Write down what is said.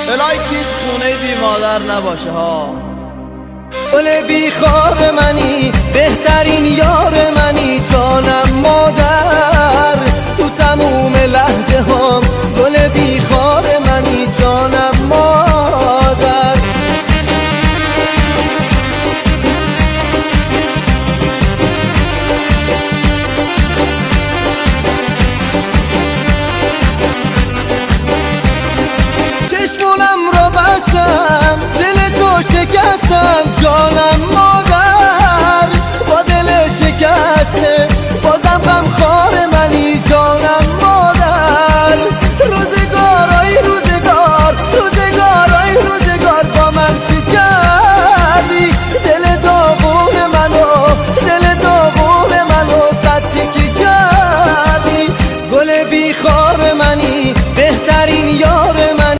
الهی کیش خونه بی مادر نباشه ها. گل بیخار منی، بهترین یار منی، جانم مادر تو تموم لحظه هام. گل بیخار منی، جانم مادر. چشمونم رو بستم، دل تو شکستم، جانم